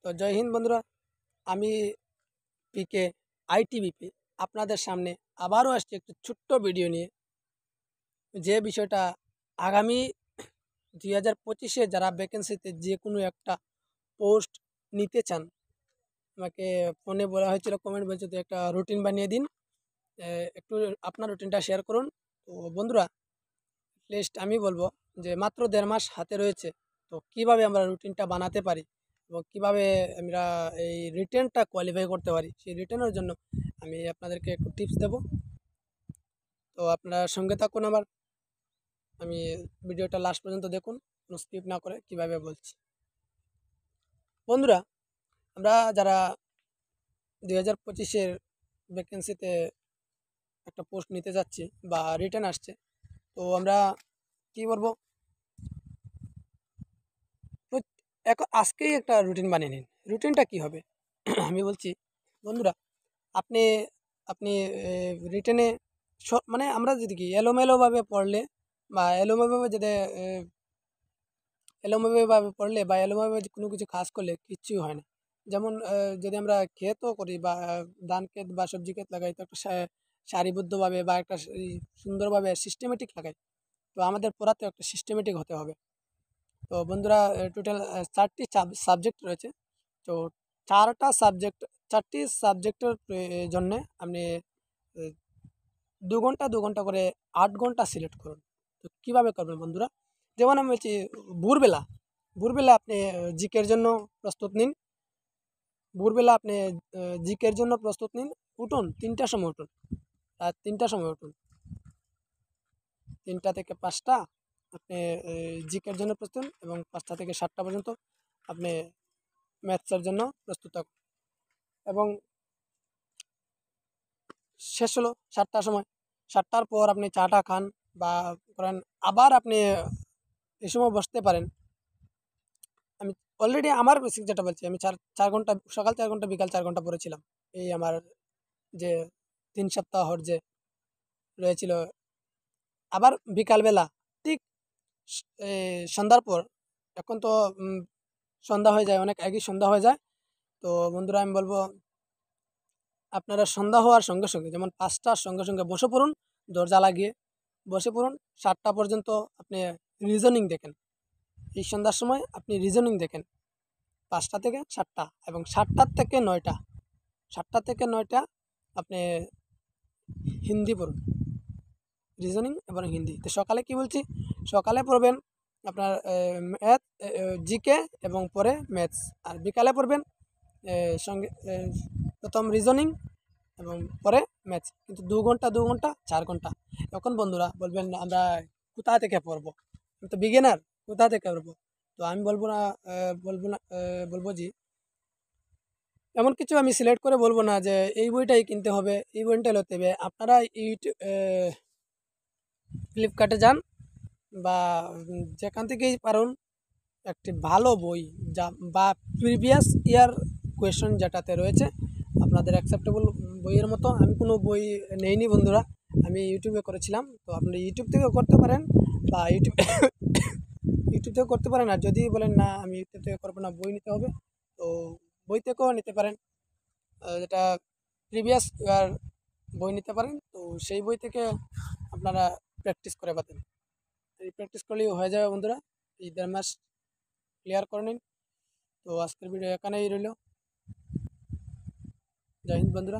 তো জয় হিন্দ বন্ধুরা, আমি পিকে আইটিভিপি আপনাদের সামনে আবারও আসছি একটি ছোট্ট ভিডিও নিয়ে। যে বিষয়টা আগামী 2025-এ যারা ভ্যাকেন্সিতে যে কোনো একটা পোস্ট নিতে চান, আমাকে ফোনে বলা হয়েছিল, কমেন্ট বলছে তো একটা রুটিন বানিয়ে দিন, একটু আপনার রুটিনটা শেয়ার করুন। তো বন্ধুরা, লিস্ট আমি বলবো যে মাত্র 1.5 মাস হাতে রয়েছে। তো কিভাবে আমরা রুটিনটা বানাতে পারি এবং কিভাবে আমরা এই রিটেনটা কোয়ালিফাই করতে পারি, সেই রিটেনের জন্য আমি আপনাদেরকে একটু টিপস দেব। তো আপনারা সঙ্গে থাকুন আমার, আমি ভিডিওটা লাস্ট পর্যন্ত দেখুন, কোনো স্কিপ না করে কিভাবে বলছি। বন্ধুরা, আমরা যারা 2025-এর ভ্যাকেন্সিতে একটা পোস্ট নিতে যাচ্ছি বা রিটেন আসছে, তো আমরা কি করবো, আজকেই একটা রুটিন বানিয়ে নিন। রুটিনটা কি হবে আমি বলছি বন্ধুরা, আপনি আপনি রিটেনে মানে আমরা যদি কি এলোমেলোভাবে পড়লে বা এলোমেলোভাবে যদি এলোমেলোভাবে পড়লে বা এলোমেলোভাবে কোনো কিছু কাজ করলে কিচ্ছুই হয় না। যেমন যদি আমরা ক্ষেতও করি বা ধান ক্ষেত বা সবজি ক্ষেত লাগাই, তো একটা সারিবদ্ধভাবে বা একটা সুন্দরভাবে সিস্টেমেটিক লাগাই, তো আমাদের পড়াতে একটা সিস্টেমেটিক হতে হবে। তো বন্ধুরা, টোটাল 4টি সাবজেক্ট রয়েছে। তো 4টি সাবজেক্টের জন্য আপনি 2 ঘন্টা 2 ঘন্টা করে 8 ঘন্টা সিলেক্ট করুন। তো কীভাবে করবেন বন্ধুরা, যেমন আমি বলছি ভোরবেলা ভোরবেলা আপনি জিকের জন্য প্রস্তুত নিন। ভোরবেলা আপনি জিকের জন্য প্রস্তুত নিন। উঠুন 3টার সময়, উঠুন রাত 3টার সময় উঠুন। 3টা থেকে 5টা আপনি জিকের জন্য প্রস্তুত, এবং 5টা থেকে 7টা পর্যন্ত আপনি ম্যাথসের জন্য প্রস্তুত থাকুন। এবং শেষ হলো 7টার সময়। 7টার পর আপনি চাটা খান বা করেন, আবার আপনি এই সময় বসতে পারেন। আমি অলরেডি আমার বেসিক যেটা বলছি, আমি 4 ঘন্টা সকাল, 4 ঘন্টা বিকাল 4 ঘন্টা পড়েছিলাম। এই আমার যে 3 সপ্তাহর যে রয়েছিল। আবার বিকালবেলা ঠিক সন্ধ্যার পর, এখন তো সন্ধ্যা হয়ে যায়, অনেক আগেই সন্ধ্যা হয়ে যায়। তো বন্ধুরা, আমি বলবো আপনারা সন্ধ্যা হওয়ার সঙ্গে সঙ্গে, যেমন 5টার সঙ্গে সঙ্গে বসে পড়ুন, দরজা লাগিয়ে বসে পড়ুন। 7টা পর্যন্ত আপনি রিজনিং দেখেন। এই সন্ধ্যার সময় আপনি রিজনিং দেখেন 5টা থেকে 7টা, এবং 7টার থেকে 9টা, 7টা থেকে 9টা আপনি হিন্দি পড়ুন, রিজনিং এবং হিন্দি। তো সকালে কি বলছি, সকালে পড়বেন আপনার ম্যাথ, জিকে এবং পরে ম্যাথস। আর বিকালে পড়বেন সঙ্গে প্রথম রিজনিং এবং পরে ম্যাথস। কিন্তু 2 ঘন্টা 2 ঘন্টা 4 ঘন্টা। এখন বন্ধুরা বলবেন আমরা কোথা থেকে পড়বো, আমি তো বিগিনার, কোথা থেকে পড়বো। তো আমি বলবো না, বলবো যে এমন কিছু আমি সিলেক্ট করে বলবো না যে এই বইটাই কিনতে হবে, এই বইটাই লতে হবে। আপনারা ফ্লিপকার্টে যান বা যেখান থেকেই পারুন, একটি ভালো বই যা বা প্রিভিয়াস ইয়ার কোয়েশন যেটাতে রয়েছে আপনাদের অ্যাকসেপ্টেবল বইয়ের মতো। আমি কোনো বই নেইনি বন্ধুরা, আমি ইউটিউবে করেছিলাম। তো আপনি ইউটিউব থেকেও করতে পারেন বা ইউটিউব থেকেও করতে পারেন। আর যদি বলেন না আমি ইউটিউব থেকে করবো না, বই নিতে হবে, তো বই থেকেও নিতে পারেন। যেটা প্রিভিয়াস ইয়ার বই নিতে পারেন। তো সেই বই থেকে আপনারা প্র্যাকটিস করে পাবেন। এই প্র্যাকটিস করলেই হয়ে যাবে বন্ধুরা। এই 1.5 মাস ক্লিয়ার করে নিন। তো আজকের ভিডিও এখানেই রইল। জয় হিন্দ বন্ধুরা।